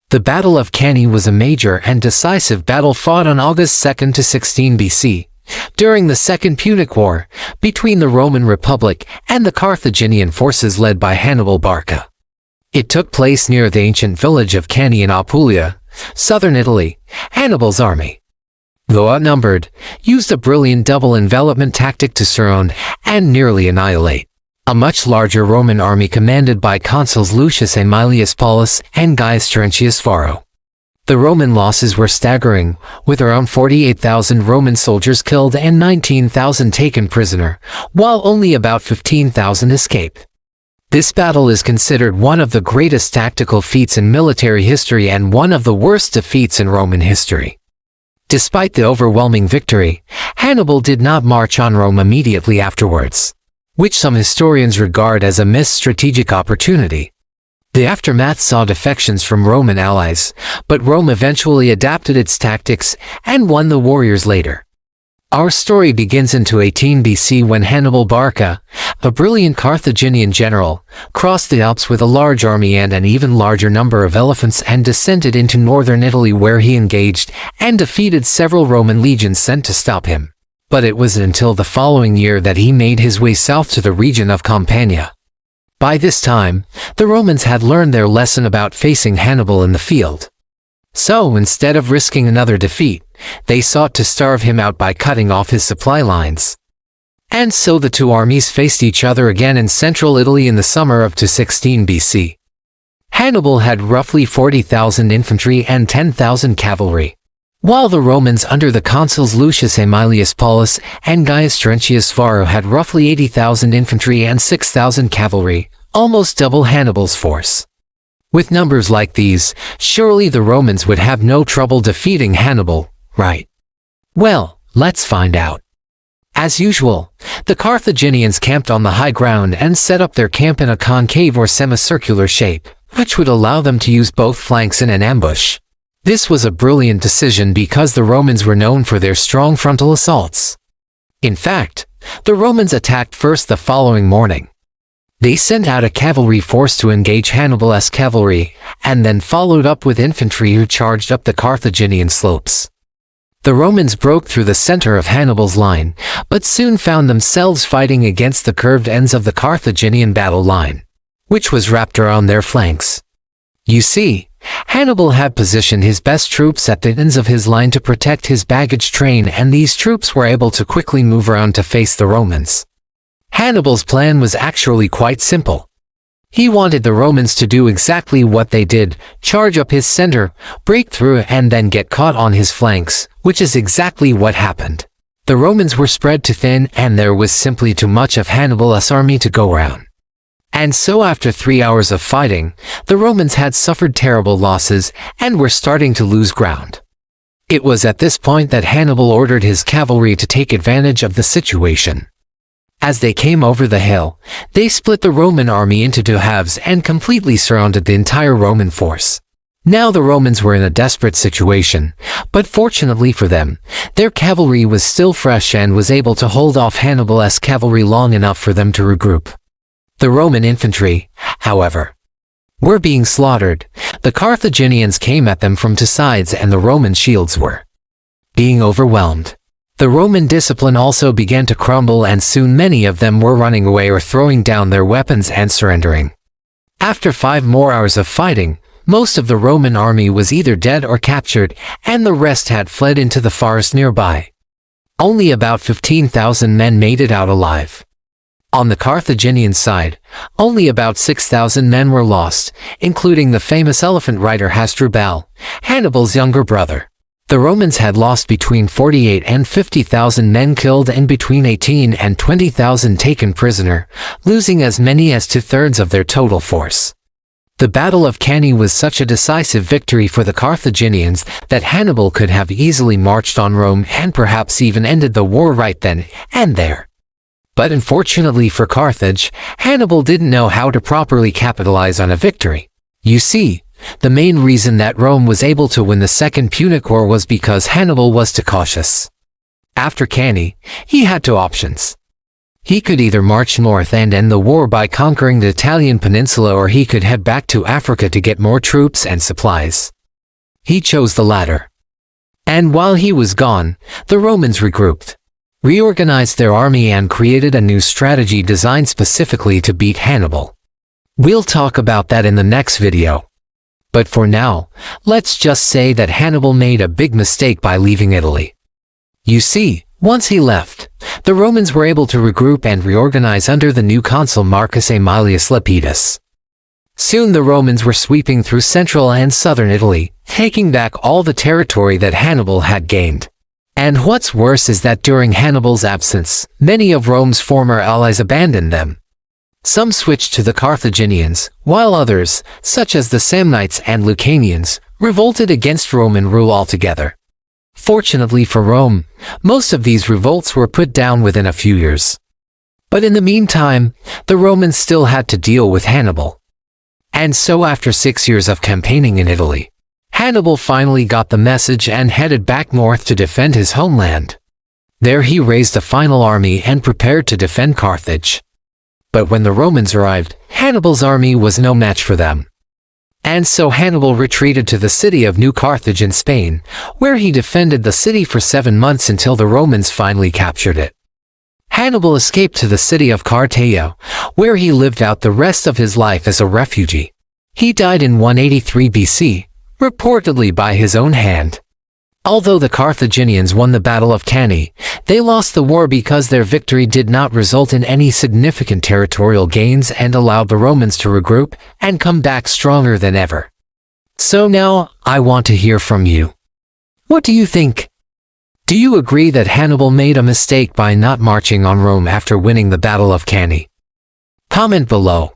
The Battle of Cannae was a major and decisive battle fought on August 2nd to 16 BC, during the Second Punic War, between the Roman Republic and the Carthaginian forces led by Hannibal Barca. It took place near the ancient village of Cannae in Apulia, southern Italy. Hannibal's army, though outnumbered, used a brilliant double envelopment tactic to surround and nearly annihilate a much larger Roman army commanded by consuls Lucius Aemilius Paulus and Gaius Terentius Varro. The Roman losses were staggering, with around 48,000 Roman soldiers killed and 19,000 taken prisoner, while only about 15,000 escaped. This battle is considered one of the greatest tactical feats in military history and one of the worst defeats in Roman history. Despite the overwhelming victory, Hannibal did not march on Rome immediately afterwards, which some historians regard as a missed strategic opportunity. The aftermath saw defections from Roman allies, but Rome eventually adapted its tactics and won the warriors later. Our story begins in 218 BC when Hannibal Barca, a brilliant Carthaginian general, crossed the Alps with a large army and an even larger number of elephants and descended into northern Italy, where he engaged and defeated several Roman legions sent to stop him. But it was until the following year that he made his way south to the region of Campania. By this time, the Romans had learned their lesson about facing Hannibal in the field. So instead of risking another defeat, they sought to starve him out by cutting off his supply lines. And so the two armies faced each other again in central Italy in the summer of 216 BC. Hannibal had roughly 40,000 infantry and 10,000 cavalry, while the Romans under the consuls Lucius Aemilius Paulus and Gaius Terentius Varro had roughly 80,000 infantry and 6,000 cavalry, almost double Hannibal's force. With numbers like these, surely the Romans would have no trouble defeating Hannibal, right? Well, let's find out. As usual, the Carthaginians camped on the high ground and set up their camp in a concave or semicircular shape, which would allow them to use both flanks in an ambush. This was a brilliant decision because the Romans were known for their strong frontal assaults. In fact, the Romans attacked first the following morning. They sent out a cavalry force to engage Hannibal's cavalry, and then followed up with infantry who charged up the Carthaginian slopes. The Romans broke through the center of Hannibal's line, but soon found themselves fighting against the curved ends of the Carthaginian battle line, which was wrapped around their flanks. You see, Hannibal had positioned his best troops at the ends of his line to protect his baggage train, and these troops were able to quickly move around to face the Romans. Hannibal's plan was actually quite simple. He wanted the Romans to do exactly what they did, charge up his center, break through, and then get caught on his flanks, which is exactly what happened. The Romans were spread too thin, and there was simply too much of Hannibal's army to go around. And so after 3 hours of fighting, the Romans had suffered terrible losses and were starting to lose ground. It was at this point that Hannibal ordered his cavalry to take advantage of the situation. As they came over the hill, they split the Roman army into two halves and completely surrounded the entire Roman force. Now the Romans were in a desperate situation, but fortunately for them, their cavalry was still fresh and was able to hold off Hannibal's cavalry long enough for them to regroup. The Roman infantry, however, were being slaughtered. The Carthaginians came at them from two sides and the Roman shields were being overwhelmed. The Roman discipline also began to crumble, and soon many of them were running away or throwing down their weapons and surrendering. After 5 more hours of fighting, most of the Roman army was either dead or captured, and the rest had fled into the forest nearby. Only about 15,000 men made it out alive. On the Carthaginian side, only about 6,000 men were lost, including the famous elephant rider Hasdrubal, Hannibal's younger brother. The Romans had lost between 48 and 50,000 men killed and between 18 and 20,000 taken prisoner, losing as many as 2/3 of their total force. The Battle of Cannae was such a decisive victory for the Carthaginians that Hannibal could have easily marched on Rome and perhaps even ended the war right then and there. But unfortunately for Carthage, Hannibal didn't know how to properly capitalize on a victory. You see, the main reason that Rome was able to win the Second Punic War was because Hannibal was too cautious. After Cannae, he had two options. He could either march north and end the war by conquering the Italian peninsula, or he could head back to Africa to get more troops and supplies. He chose the latter. And while he was gone, the Romans regrouped, reorganized their army and created a new strategy designed specifically to beat Hannibal. We'll talk about that in the next video. But for now, let's just say that Hannibal made a big mistake by leaving Italy. You see, once he left, the Romans were able to regroup and reorganize under the new consul Marcus Aemilius Lepidus. Soon the Romans were sweeping through central and southern Italy, taking back all the territory that Hannibal had gained. And what's worse is that during Hannibal's absence, many of Rome's former allies abandoned them. Some switched to the Carthaginians, while others, such as the Samnites and Lucanians, revolted against Roman rule altogether. Fortunately for Rome, most of these revolts were put down within a few years. But in the meantime, the Romans still had to deal with Hannibal. And so after 6 years of campaigning in Italy, Hannibal finally got the message and headed back north to defend his homeland. There he raised a final army and prepared to defend Carthage. But when the Romans arrived, Hannibal's army was no match for them. And so Hannibal retreated to the city of New Carthage in Spain, where he defended the city for 7 months until the Romans finally captured it. Hannibal escaped to the city of Carthage, where he lived out the rest of his life as a refugee. He died in 183 BC, reportedly by his own hand. Although the Carthaginians won the Battle of Cannae, they lost the war because their victory did not result in any significant territorial gains and allowed the Romans to regroup and come back stronger than ever. So now, I want to hear from you. What do you think? Do you agree that Hannibal made a mistake by not marching on Rome after winning the Battle of Cannae? Comment below.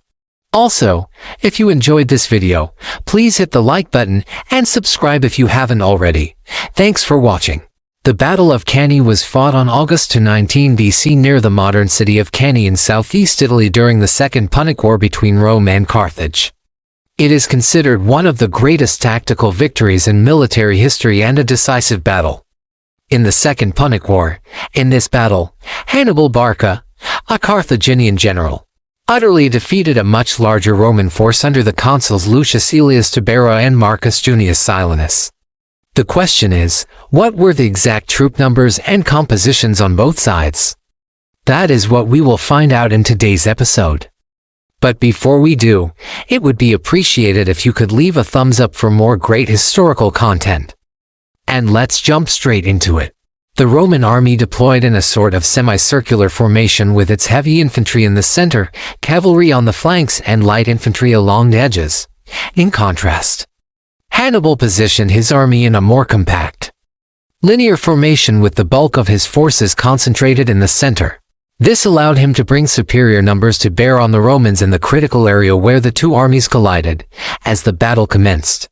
Also, if you enjoyed this video, please hit the like button and subscribe if you haven't already. Thanks for watching. The Battle of Cannae was fought on August 19 BC near the modern city of Cannae in southeast Italy during the Second Punic War between Rome and Carthage. It is considered one of the greatest tactical victories in military history and a decisive battle. In the Second Punic War, in this battle, Hannibal Barca, a Carthaginian general, utterly defeated a much larger Roman force under the consuls Lucius Aelius Tibero and Marcus Junius Silanus. The question is, what were the exact troop numbers and compositions on both sides? That is what we will find out in today's episode. But before we do, it would be appreciated if you could leave a thumbs up for more great historical content. And let's jump straight into it. The Roman army deployed in a sort of semicircular formation with its heavy infantry in the center, cavalry on the flanks and light infantry along the edges. In contrast, Hannibal positioned his army in a more compact, linear formation with the bulk of his forces concentrated in the center. This allowed him to bring superior numbers to bear on the Romans in the critical area where the two armies collided. As the battle commenced,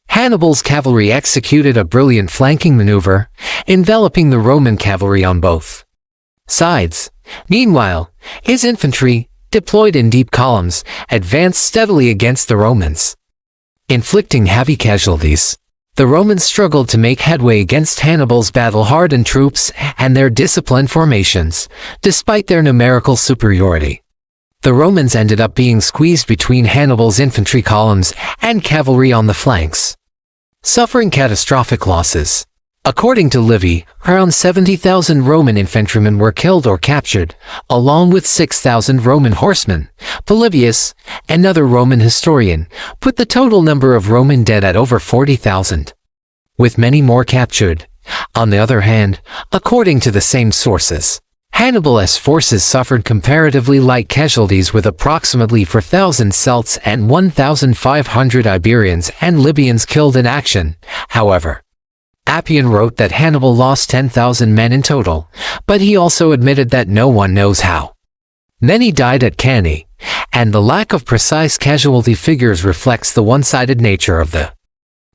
Hannibal's cavalry executed a brilliant flanking maneuver, enveloping the Roman cavalry on both sides. Meanwhile, his infantry, deployed in deep columns, advanced steadily against the Romans, inflicting heavy casualties. The Romans struggled to make headway against Hannibal's battle-hardened troops and their disciplined formations, despite their numerical superiority. The Romans ended up being squeezed between Hannibal's infantry columns and cavalry on the flanks, suffering catastrophic losses. According to Livy, around 70,000 Roman infantrymen were killed or captured, along with 6,000 Roman horsemen. Polybius, another Roman historian, put the total number of Roman dead at over 40,000, with many more captured. On the other hand, according to the same sources, Hannibal's forces suffered comparatively light casualties with approximately 4,000 Celts and 1,500 Iberians and Libyans killed in action. However, Appian wrote that Hannibal lost 10,000 men in total, but he also admitted that no one knows how many died at Cannae, and the lack of precise casualty figures reflects the one-sided nature of the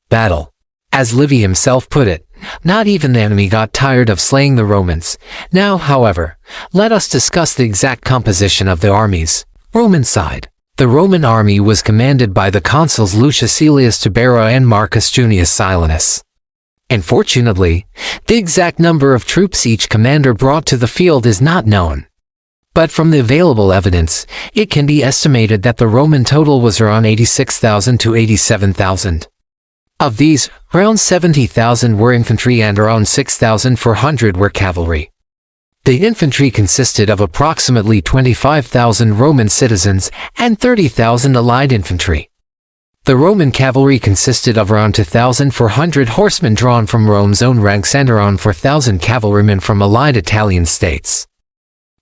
battle. As Livy himself put it, not even the enemy got tired of slaying the Romans. Now, however, let us discuss the exact composition of the armies. Roman side. The Roman army was commanded by the consuls Lucius Aelius Tibero and Marcus Junius Silanus. Unfortunately, the exact number of troops each commander brought to the field is not known. But from the available evidence, it can be estimated that the Roman total was around 86,000 to 87,000. Of these, around 70,000 were infantry and around 6,400 were cavalry. The infantry consisted of approximately 25,000 Roman citizens and 30,000 allied infantry. The Roman cavalry consisted of around 2,400 horsemen drawn from Rome's own ranks and around 4,000 cavalrymen from allied Italian states.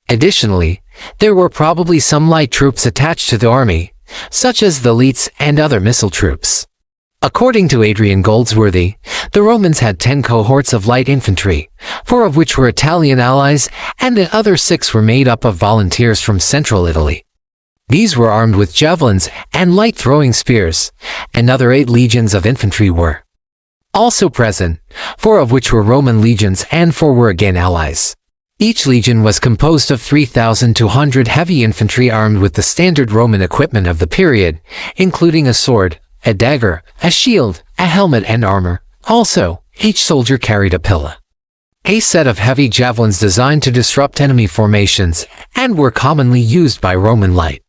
Additionally, there were probably some light troops attached to the army, such as the leets and other missile troops. According to Adrian Goldsworthy, the Romans had 10 cohorts of light infantry, 4 of which were Italian allies, and the other 6 were made up of volunteers from central Italy. These were armed with javelins and light throwing spears. Another 8 legions of infantry were also present, 4 of which were Roman legions and 4 were again allies. Each legion was composed of 3,200 heavy infantry armed with the standard Roman equipment of the period, including a sword, a dagger, a shield, a helmet and armor. Also, each soldier carried a pillar, a set of heavy javelins designed to disrupt enemy formations, and were commonly used by Roman light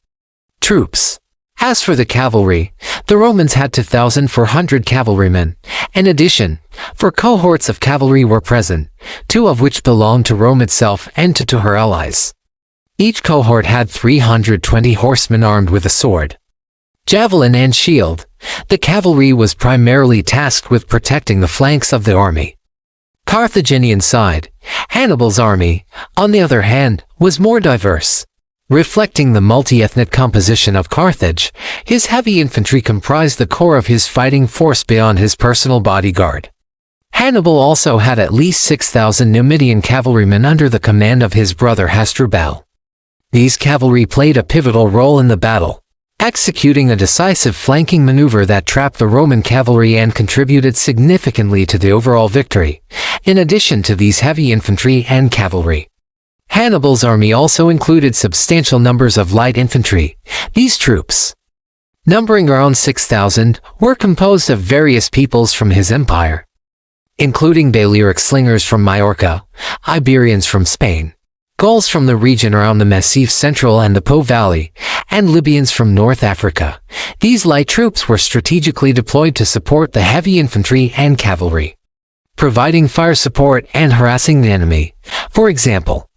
troops. As for the cavalry, the Romans had 2,400 cavalrymen. In addition, 4 cohorts of cavalry were present, 2 of which belonged to Rome itself and 2 to her allies. Each cohort had 320 horsemen armed with a sword, javelin and shield. The cavalry was primarily tasked with protecting the flanks of the army. Carthaginian side, Hannibal's army, on the other hand, was more diverse. Reflecting the multi-ethnic composition of Carthage, his heavy infantry comprised the core of his fighting force beyond his personal bodyguard. Hannibal also had at least 6,000 Numidian cavalrymen under the command of his brother Hasdrubal. These cavalry played a pivotal role in the battle, executing a decisive flanking maneuver that trapped the Roman cavalry and contributed significantly to the overall victory. In addition to these heavy infantry and cavalry, Hannibal's army also included substantial numbers of light infantry. These troops, numbering around 6,000, were composed of various peoples from his empire, including Balearic slingers from Majorca, Iberians from Spain, Gauls from the region around the Massif Central and the Po Valley, and Libyans from North Africa. These light troops were strategically deployed to support the heavy infantry and cavalry, providing fire support and harassing the enemy. For example,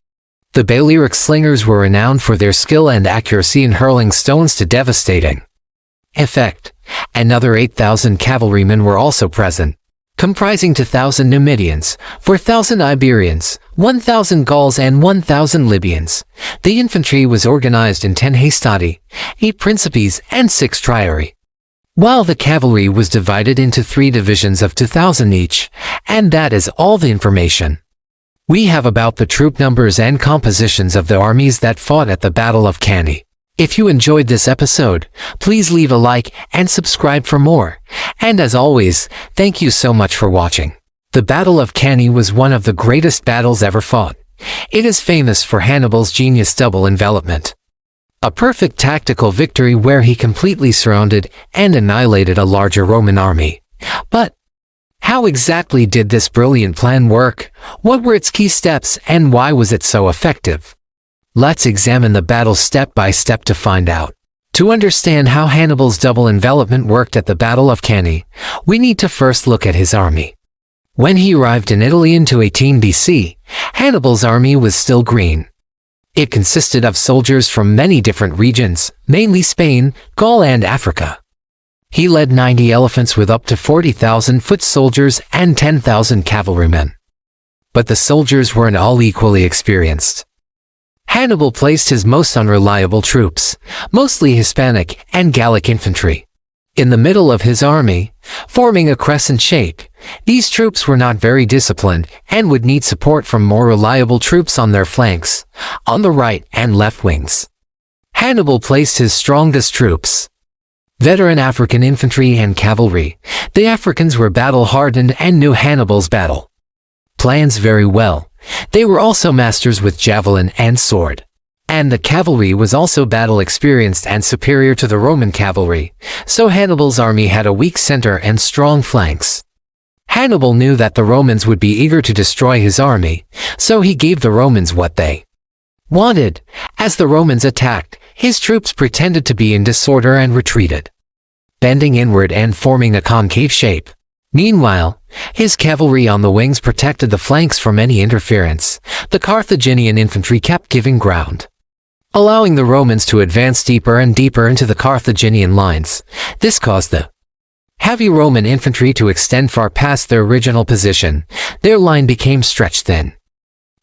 the Balearic slingers were renowned for their skill and accuracy in hurling stones to devastating effect. Another 8,000 cavalrymen were also present, comprising 2,000 Numidians, 4,000 Iberians, 1,000 Gauls and 1,000 Libyans. The infantry was organized in 10 hastati, 8 principes and 6 triarii, while the cavalry was divided into 3 divisions of 2,000 each. And that is all the information we have about the troop numbers and compositions of the armies that fought at the Battle of Cannae. If you enjoyed this episode, please leave a like and subscribe for more. And as always, thank you so much for watching. The Battle of Cannae was one of the greatest battles ever fought. It is famous for Hannibal's genius double envelopment, a perfect tactical victory where he completely surrounded and annihilated a larger Roman army. But how exactly did this brilliant plan work? What were its key steps and why was it so effective? Let's examine the battle step by step to find out. To understand how Hannibal's double envelopment worked at the Battle of Cannae, we need to first look at his army. When he arrived in Italy in 218 BC, Hannibal's army was still green. It consisted of soldiers from many different regions, mainly Spain, Gaul and Africa. He led 90 elephants with up to 40,000 foot soldiers and 10,000 cavalrymen. But the soldiers weren't all equally experienced. Hannibal placed his most unreliable troops, mostly Hispanic and Gallic infantry, in the middle of his army, forming a crescent shape. These troops were not very disciplined and would need support from more reliable troops on their flanks, on the right and left wings. Hannibal placed his strongest troops, veteran African infantry and cavalry. The Africans were battle-hardened and knew Hannibal's battle plans very well. They were also masters with javelin and sword. And the cavalry was also battle-experienced and superior to the Roman cavalry, so Hannibal's army had a weak center and strong flanks. Hannibal knew that the Romans would be eager to destroy his army, so he gave the Romans what they wanted. As the Romans attacked, his troops pretended to be in disorder and retreated, bending inward and forming a concave shape. Meanwhile, his cavalry on the wings protected the flanks from any interference. The Carthaginian infantry kept giving ground, allowing the Romans to advance deeper and deeper into the Carthaginian lines. This caused the heavy Roman infantry to extend far past their original position. Their line became stretched thin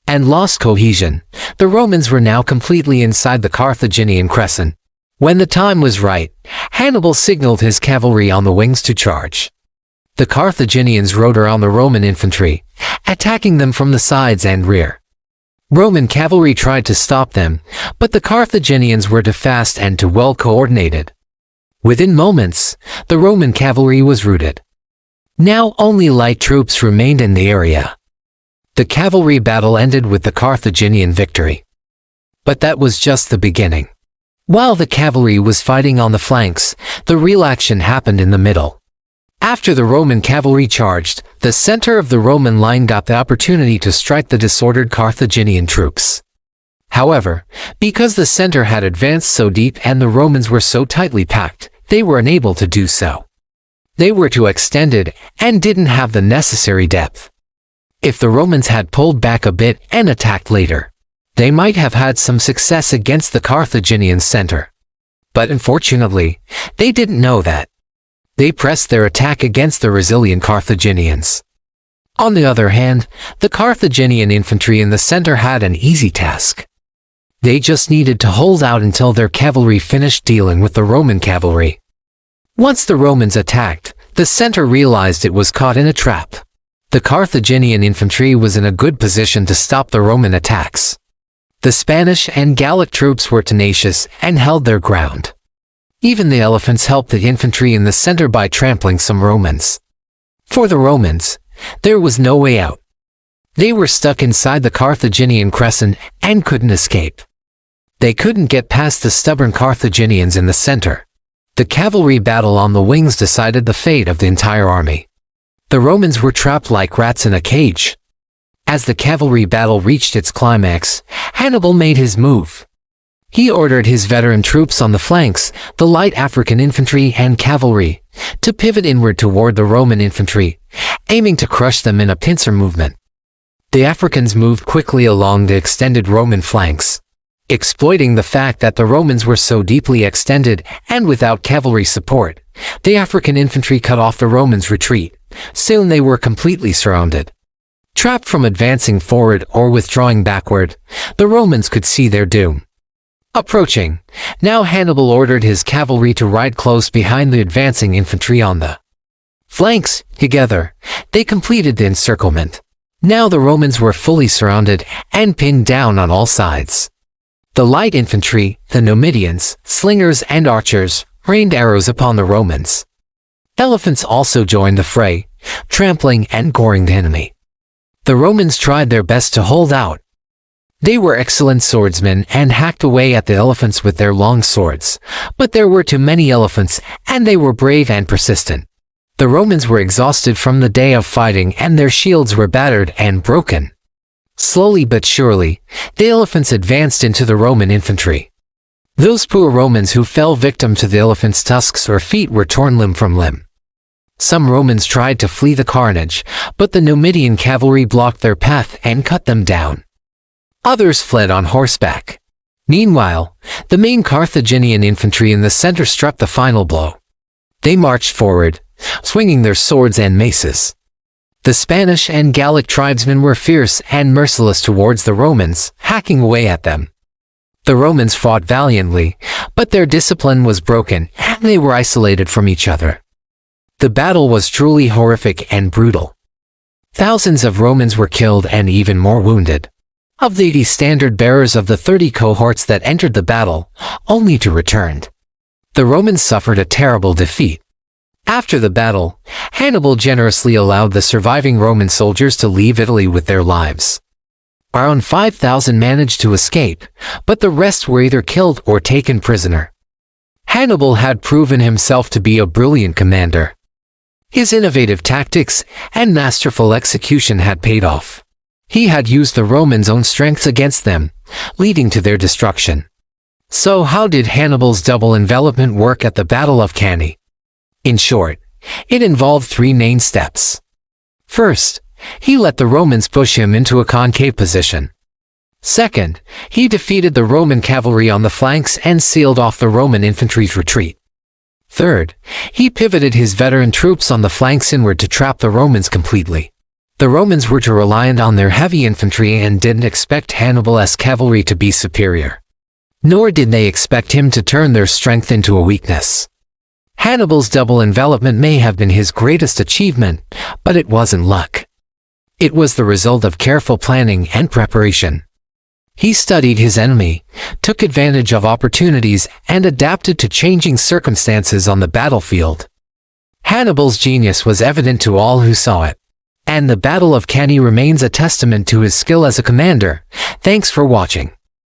and lost cohesion. The Romans were now completely inside the Carthaginian crescent. When the time was right, Hannibal signaled his cavalry on the wings to charge. The Carthaginians rode around the Roman infantry, attacking them from the sides and rear. Roman cavalry tried to stop them, but the Carthaginians were too fast and too well coordinated. Within moments, the Roman cavalry was routed. Now only light troops remained in the area. The cavalry battle ended with the Carthaginian victory. But that was just the beginning. While the cavalry was fighting on the flanks, the real action happened in the middle. After the Roman cavalry charged, the center of the Roman line got the opportunity to strike the disordered Carthaginian troops. However, because the center had advanced so deep and the Romans were so tightly packed, they were unable to do so. They were too extended and didn't have the necessary depth. If the Romans had pulled back a bit and attacked later, they might have had some success against the Carthaginian center. But unfortunately, they didn't know that. They pressed their attack against the resilient Carthaginians. On the other hand, the Carthaginian infantry in the center had an easy task. They just needed to hold out until their cavalry finished dealing with the Roman cavalry. Once the Romans attacked, the center realized it was caught in a trap. The Carthaginian infantry was in a good position to stop the Roman attacks. The Spanish and Gallic troops were tenacious and held their ground. Even the elephants helped the infantry in the center by trampling some Romans. For the Romans, there was no way out. They were stuck inside the Carthaginian crescent and couldn't escape. They couldn't get past the stubborn Carthaginians in the center. The cavalry battle on the wings decided the fate of the entire army. The Romans were trapped like rats in a cage. As the cavalry battle reached its climax, Hannibal made his move. He ordered his veteran troops on the flanks, the light African infantry and cavalry, to pivot inward toward the Roman infantry, aiming to crush them in a pincer movement. The Africans moved quickly along the extended Roman flanks, exploiting the fact that the Romans were so deeply extended and without cavalry support. The African infantry cut off the Romans' retreat. Soon they were completely surrounded. Trapped from advancing forward or withdrawing backward, the Romans could see their doom approaching. Now Hannibal ordered his cavalry to ride close behind the advancing infantry on the flanks. Together, they completed the encirclement. Now the Romans were fully surrounded and pinned down on all sides. The light infantry, the Numidians, slingers and archers, rained arrows upon the Romans. Elephants also joined the fray, trampling and goring the enemy. The Romans tried their best to hold out. They were excellent swordsmen and hacked away at the elephants with their long swords, but there were too many elephants and they were brave and persistent. The Romans were exhausted from the day of fighting and their shields were battered and broken. Slowly but surely, the elephants advanced into the Roman infantry. Those poor Romans who fell victim to the elephants' tusks or feet were torn limb from limb. Some Romans tried to flee the carnage, but the Numidian cavalry blocked their path and cut them down. Others fled on horseback. Meanwhile, the main Carthaginian infantry in the center struck the final blow. They marched forward, swinging their swords and maces. The Spanish and Gallic tribesmen were fierce and merciless towards the Romans, hacking away at them. The Romans fought valiantly, but their discipline was broken and they were isolated from each other. The battle was truly horrific and brutal. Thousands of Romans were killed and even more wounded. Of the 80 standard-bearers of the 30 cohorts that entered the battle, only 2 returned. The Romans suffered a terrible defeat. After the battle, Hannibal generously allowed the surviving Roman soldiers to leave Italy with their lives. Around 5,000 managed to escape, but the rest were either killed or taken prisoner. Hannibal had proven himself to be a brilliant commander. His innovative tactics and masterful execution had paid off. He had used the Romans' own strength against them, leading to their destruction. So how did Hannibal's double envelopment work at the Battle of Cannae? In short, It involved three main steps. First, he let the Romans push him into a concave position. Second, he defeated the Roman cavalry on the flanks and sealed off the Roman infantry's retreat. Third, he pivoted his veteran troops on the flanks inward to trap the Romans completely. The Romans were too reliant on their heavy infantry and didn't expect Hannibal's cavalry to be superior. Nor did they expect him to turn their strength into a weakness. Hannibal's double envelopment may have been his greatest achievement, but it wasn't luck. It was the result of careful planning and preparation. He studied his enemy, took advantage of opportunities, and adapted to changing circumstances on the battlefield. Hannibal's genius was evident to all who saw it. And the Battle of Cannae remains a testament to his skill as a commander. Thanks for watching.